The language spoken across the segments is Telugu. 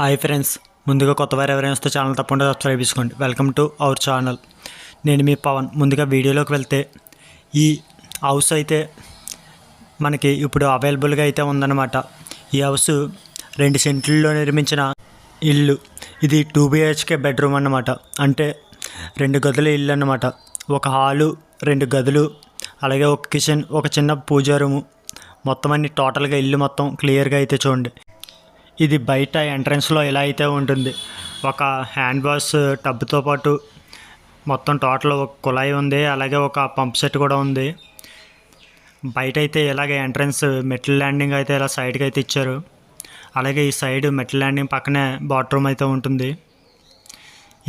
హాయ్ ఫ్రెండ్స్, ముందుగా కొత్త వారు ఎవరైనా వస్తే ఛానల్ తప్పకుండా సబ్స్క్రైబ్ చేసుకోండి. Welcome to our channel. నేను మీ పవన్. ముందుగా వీడియోలోకి వెళ్తే ఈ హౌస్ అయితే మనకి ఇప్పుడు అవైలబుల్గా అయితే ఉందన్నమాట. ఈ హౌస్ 2 సెంట్లలో నిర్మించిన ఇల్లు. ఇది 2 BHK బెడ్రూమ్ అన్నమాట. అంటే 2 గదుల ఇల్లు అన్నమాట. ఒక హాలు, 2 గదులు, అలాగే ఒక కిచెన్, ఒక చిన్న పూజా రూము, మొత్తం అన్ని టోటల్గా ఇల్లు మొత్తం క్లియర్గా అయితే చూడండి. ఇది బయట ఎంట్రన్స్లో ఇలా అయితే ఉంటుంది. ఒక హ్యాండ్ వాష్ టబ్తో పాటు మొత్తం టోటల్ ఒక కుళాయి ఉంది, అలాగే ఒక పంప్ సెట్ కూడా ఉంది. బయట అయితే ఇలాగే ఎంట్రన్స్ మెటల్ ల్యాండింగ్ అయితే ఇలా సైడ్కి అయితే ఇచ్చారు. అలాగే ఈ సైడ్ మెటల్ ల్యాండింగ్ పక్కనే బాత్రూమ్ అయితే ఉంటుంది.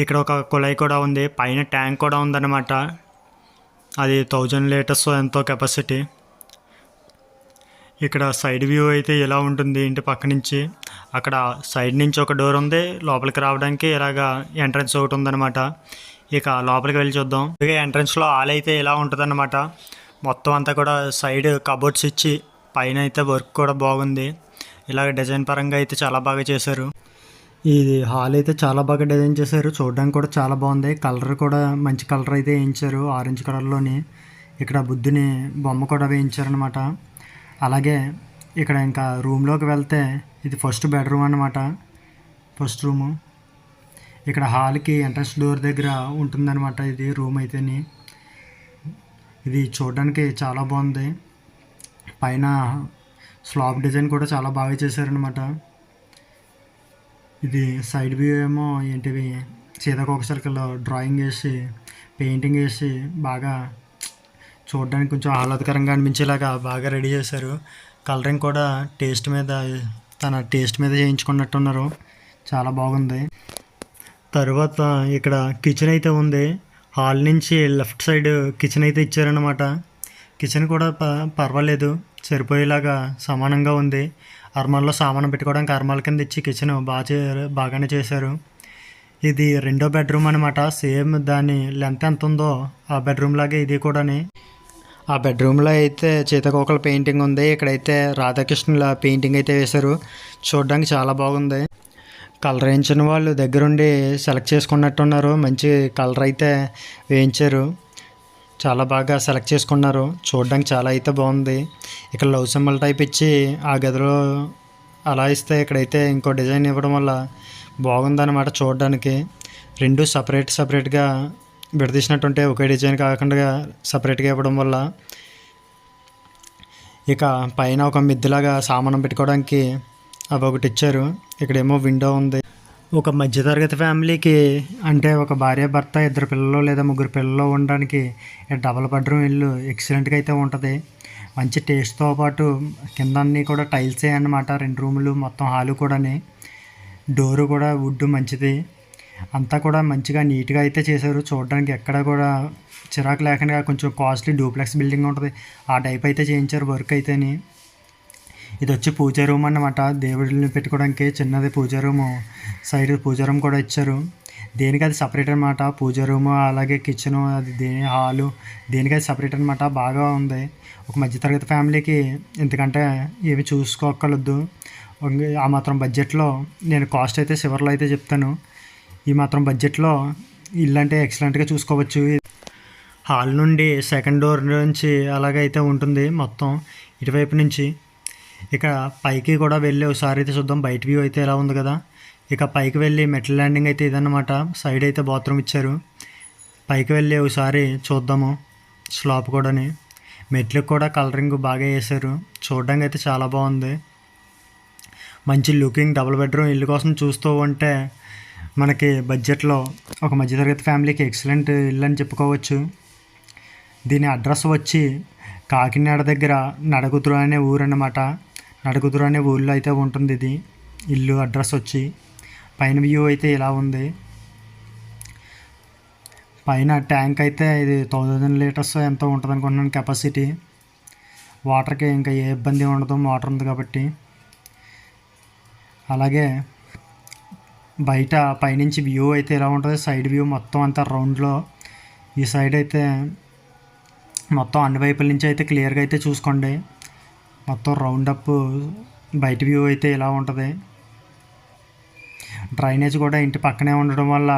ఇక్కడ ఒక కుళాయి కూడా ఉంది, పైన ట్యాంక్ కూడా ఉందన్నమాట. అది 1000 లీటర్స్ ఎంతో కెపాసిటీ. ఇక్కడ సైడ్ వ్యూ అయితే ఇలా ఉంటుంది ఇంటి పక్క నుంచి. అక్కడ సైడ్ నుంచి ఒక డోర్ ఉంది, లోపలికి రావడానికి ఇలాగా ఎంట్రన్స్ ఒకటి ఉందన్నమాట. ఇక లోపలికి వెళ్ళి చూద్దాం. ఇక ఎంట్రన్స్లో హాల్ అయితే ఇలా ఉంటుందన్నమాట. మొత్తం అంతా కూడా సైడ్ కబోర్డ్స్ ఇచ్చి పైన అయితే వర్క్ కూడా బాగుంది. ఇలాగ డిజైన్ పరంగా అయితే చాలా బాగా చేశారు. ఇది హాల్ అయితే చాలా బాగా డిజైన్ చేశారు, చూడడానికి కూడా చాలా బాగుంది. కలర్ కూడా మంచి కలర్ అయితే వేయించారు, ఆరెంజ్ కలర్లోని. ఇక్కడ బుద్ధుని బొమ్మ కూడా వేయించారనమాట. అలాగే ఇక్కడ ఇంకా రూమ్లోకి వెళ్తే ఇది ఫస్ట్ బెడ్రూమ్ అన్నమాట. ఫస్ట్ రూము ఇక్కడ హాల్కి ఎంట్రన్స్ డోర్ దగ్గర ఉంటుందన్నమాట. ఇది రూమ్ అయితేని ఇది చూడడానికి చాలా బాగుంది. పైన స్లాబ్ డిజైన్ కూడా చాలా బాగా చేశారనమాట. ఇది సైడ్ వ్యూ ఏమో ఏంటివి సీతాకోకచిలుకలో డ్రాయింగ్ వేసి పెయింటింగ్ వేసి బాగా చూడడానికి కొంచెం ఆహ్లాదకరంగా అనిపించేలాగా బాగా రెడీ చేశారు. కలరింగ్ కూడా తన టేస్ట్ మీద చేయించుకున్నట్టున్నారు. చాలా బాగుంది. తర్వాత ఇక్కడ కిచెన్ అయితే ఉంది. హాల్ నుంచి లెఫ్ట్ సైడ్ కిచెన్ అయితే ఇచ్చారనమాట. కిచెన్ కూడా పర్వాలేదు, సరిపోయేలాగా సమానంగా ఉంది. అర్మాల్లో సామాను పెట్టుకోవడానికి అర్మాల కింద ఇచ్చి కిచెన్ బాగానే చేశారు. ఇది 2వ బెడ్రూమ్ అనమాట. సేమ్ దాని లెంత్ ఎంత ఉందో ఆ బెడ్రూమ్ లాగే ఇది కూడాని. ఆ బెడ్రూమ్లో అయితే సీతాకోకల పెయింటింగ్ ఉంది. ఇక్కడైతే రాధాకృష్ణుల పెయింటింగ్ అయితే వేశారు. చూడడానికి చాలా బాగుంది. కలర్ వేయించిన వాళ్ళు దగ్గరుండి సెలెక్ట్ చేసుకున్నట్టున్నారు. మంచి కలర్ అయితే వేయించారు, చాలా బాగా సెలెక్ట్ చేసుకున్నారు. చూడడానికి చాలా అయితే బాగుంది. ఇక్కడ లవ్ సింబల్ టైప్ ఇచ్చి ఆ గదిలో అలా ఇస్తే ఇక్కడైతే ఇంకో డిజైన్ ఇవ్వడం వల్ల బాగుందన్నమాట. చూడడానికి 2 సపరేట్గా విడదీసినట్టుంటే ఒకే డిజైన్ కాకుండా సపరేట్గా ఇవ్వడం వల్ల. ఇక పైన ఒక మిద్దెలాగా సామానం పెట్టుకోవడానికి అవి ఒకటి ఇచ్చారు. ఇక్కడేమో విండో ఉంది. ఒక మధ్యతరగతి ఫ్యామిలీకి, అంటే ఒక భార్య భర్త 2 పిల్లలు లేదా 3 పిల్లలు ఉండడానికి డబల్ బెడ్రూమ్ ఇల్లు ఎక్సలెంట్గా అయితే ఉంటుంది. మంచి టేస్ట్తో పాటు కింద అన్నీ కూడా టైల్సే అన్నమాట. 2 రూములు మొత్తం హాలు కూడాని. డోరు కూడా వుడ్ మంచిది. అంతా కూడా మంచిగా నీట్గా అయితే చేశారు. చూడడానికి ఎక్కడ కూడా చిరాకు లేకుండా కొంచెం కాస్ట్లీ డూప్లెక్స్ బిల్డింగ్ ఉంటుంది, ఆ టైప్ అయితే చేయించారు వర్క్ అయితేని. ఇది వచ్చి పూజా రూమ్ అన్నమాట. దేవుడిని పెట్టుకోవడానికి చిన్నది పూజా రూము. సైడ్ పూజా రూమ్ కూడా ఇచ్చారు. దేనికి అది సపరేట్ అనమాట. పూజా రూము అలాగే కిచెను, అది హాలు దేనికి అది సపరేట్ అనమాట. బాగా ఉంది. ఒక మధ్యతరగతి ఫ్యామిలీకి ఎందుకంటే ఏమి చూసుకోక్కర్లేదు. ఆ మాత్రం బడ్జెట్లో నేను కాస్ట్ అయితే చివరిలో అయితే చెప్తాను. ఈ మాత్రం బడ్జెట్లో ఇల్లు అంటే ఎక్సలెంట్గా చూసుకోవచ్చు. హాల్ నుండి సెకండ్ డోర్ నుంచి అలాగైతే ఉంటుంది మొత్తం ఇటువైపు నుంచి. ఇక పైకి కూడా వెళ్ళి ఒకసారి అయితే చూద్దాం. బయట వ్యూ అయితే ఎలా ఉంది కదా. ఇక పైకి వెళ్ళి మెటల్ ల్యాండింగ్ అయితే ఇదన్నమాట. సైడ్ అయితే బాత్రూమ్ ఇచ్చారు. పైకి వెళ్ళి ఒకసారి చూద్దాము. స్లాబ్ కూడాని మెట్లకు కూడా కలరింగ్ బాగా వేశారు. చూడడానికి అయితే చాలా బాగుంది. మంచి లుకింగ్ డబుల్ బెడ్రూమ్ ఇల్లు కోసం చూస్తూ ఉంటే మనకి బడ్జెట్లో ఒక మధ్యతరగతి ఫ్యామిలీకి ఎక్సలెంట్ ఇల్లు అని చెప్పుకోవచ్చు. దీని అడ్రస్ వచ్చి కాకినాడ దగ్గర నడకుదురు అనే ఊరు అన్నమాట. నడకుదురు అనే ఊళ్ళో అయితే ఉంటుంది ఇది ఇల్లు. అడ్రస్ వచ్చి పైన వ్యూ అయితే ఇలా ఉంది. పైన ట్యాంక్ అయితే ఇది 1000 లీటర్స్ ఎంతో ఉంటుంది అనుకుంటున్నాను కెపాసిటీ. వాటర్కి ఇంకా ఏ ఇబ్బంది ఉండదు, మోటార్ ఉంది కాబట్టి. అలాగే బయట పైనుంచి వ్యూ అయితే ఎలా ఉంటుంది. సైడ్ వ్యూ మొత్తం అంతా రౌండ్లో. ఈ సైడ్ అయితే మొత్తం అన్ని వైపుల నుంచి అయితే క్లియర్గా అయితే చూసుకోండి. మొత్తం రౌండ్ అప్ బయట వ్యూ అయితే ఇలా ఉంటుంది. డ్రైనేజ్ కూడా ఇంటి పక్కనే ఉండడం వల్ల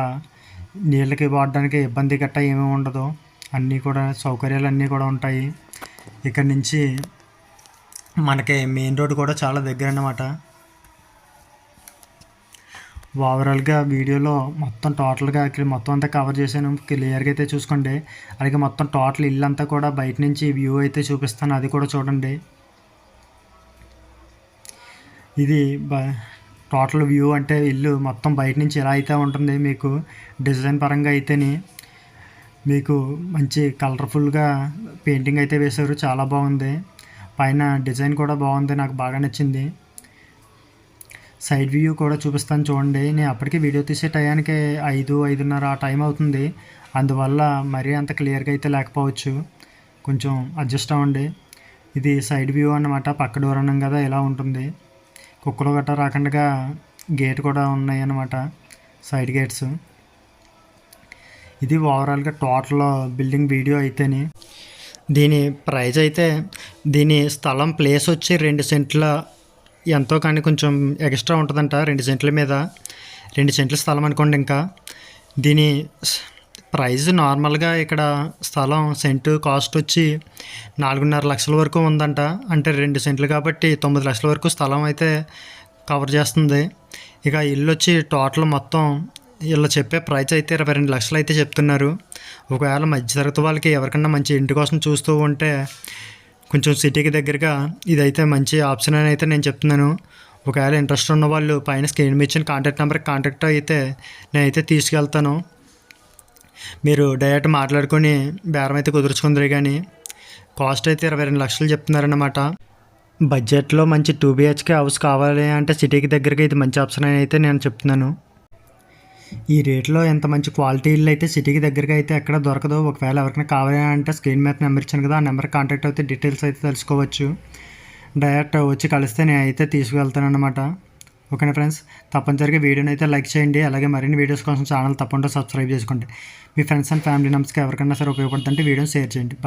నీళ్ళకి వాడడానికి ఇబ్బంది గట్టా ఏమీ ఉండదు. అన్నీ కూడా సౌకర్యాలు అన్నీ కూడా ఉంటాయి. ఇక్కడ నుంచి మనకి మెయిన్ రోడ్ కూడా చాలా దగ్గర అన్నమాట. ఓవరాల్గా వీడియోలో మొత్తం టోటల్గా మొత్తం అంతా కవర్ చేశాను, క్లియర్గా అయితే చూసుకోండి. అలాగే మొత్తం టోటల్ ఇల్లు అంతా కూడా బయట నుంచి వ్యూ అయితే చూపిస్తాను, అది కూడా చూడండి. ఇది టోటల్ వ్యూ అంటే ఇల్లు మొత్తం బయట నుంచి ఎలా అయితే ఉంటుంది, మీకు డిజైన్ పరంగా అయితేనే మీకు మంచి కలర్ఫుల్గా పెయింటింగ్ అయితే వేశారు, చాలా బాగుంది. పైన డిజైన్ కూడా బాగుంది, నాకు బాగా నచ్చింది. సైడ్ వ్యూ కూడా చూపిస్తాను చూడండి. నేను అప్పటికి వీడియో తీసే టయానికి 5-5:30 ఆ టైం అవుతుంది, అందువల్ల మరీ అంత క్లియర్గా అయితే లేకపోవచ్చు, కొంచెం అడ్జస్ట్ అవ్వండి. ఇది సైడ్ వ్యూ అన్నమాట. పక్క డోర్ అన్నాం కదా, ఇలా ఉంటుంది. కుక్కలు గట్రా రాకుండా గేట్ కూడా ఉన్నాయి అన్నమాట, సైడ్ గేట్స్. ఇది ఓవరాల్గా టోటల్ బిల్డింగ్ వీడియో అయితేనే. దీని ప్రైస్ అయితే, దీని స్థలం ప్లేస్ వచ్చి 2 సెంట్ల ఎంతో కానీ కొంచెం ఎక్స్ట్రా ఉంటుందంట. 2 సెంట్ల మీద 2 సెంట్ల స్థలం అనుకోండి. ఇంకా దీని ప్రైస్ నార్మల్గా ఇక్కడ స్థలం సెంటు కాస్ట్ వచ్చి 4.5 లక్షల వరకు ఉందంట. అంటే 2 సెంట్లు కాబట్టి 9 లక్షల వరకు స్థలం అయితే కవర్ చేస్తుంది. ఇక ఇల్లు వచ్చి టోటల్ మొత్తం ఇలా చెప్పే ప్రైస్ అయితే 22 లక్షలు అయితే చెప్తున్నారు. ఒకవేళ మధ్యతరగతి వాళ్ళకి ఎవరికన్నా మంచి ఇంటి కోసం చూస్తూ ఉంటే కొంచెం సిటీకి దగ్గరగా ఇదైతే మంచి ఆప్షన్ అని అయితే నేను చెప్తున్నాను. ఒకవేళ ఇంట్రెస్ట్ ఉన్న వాళ్ళు పైన స్క్రీన్ మీద ఇచ్చిన కాంటాక్ట్ నెంబర్కి కాంటాక్ట్ అయితే నేనైతే తీసుకెళ్తాను. మీరు డైరెక్ట్ మాట్లాడుకొని బేరం అయితే కుదుర్చుకుందరు. కానీ కాస్ట్ అయితే 22 లక్షలు చెప్తున్నారన్నమాట. బడ్జెట్లో మంచి 2 BHK హౌస్ కావాలి అంటే సిటీకి దగ్గరగా ఇది మంచి ఆప్షన్ అని అయితే నేను చెప్తున్నాను. ఈ రేట్లో ఎంత మంచి క్వాలిటీ ఇల్లు అయితే సిటీకి దగ్గరగా అయితే ఎక్కడ దొరకదు. ఒకవేళ ఎవరికైనా కావాలి అంటే స్క్రీన్ మీద నెంబర్ ఇచ్చాను కదా, ఆ నెంబర్కి కాంటాక్ట్ అయితే డీటెయిల్స్ అయితే తెలుసుకోవచ్చు. డైరెక్ట్ వచ్చి కలిస్తే నేను అయితే తీసుకువెళ్తాను అనమాట. ఓకేనా ఫ్రెండ్స్, తప్పనిసరిగా వీడియోని అయితే లైక్ చేయండి. అలాగే మరిన్ని వీడియోస్ కోసం ఛానల్ తప్పకుండా సబ్స్క్రైబ్ చేసుకోండి. మీ ఫ్రెండ్స్ అండ్ ఫ్యామిలీ మెంబర్స్కి ఎవరికైనా సరే ఉపయోగపడుతుంటే వీడియోని షేర్ చేయండి.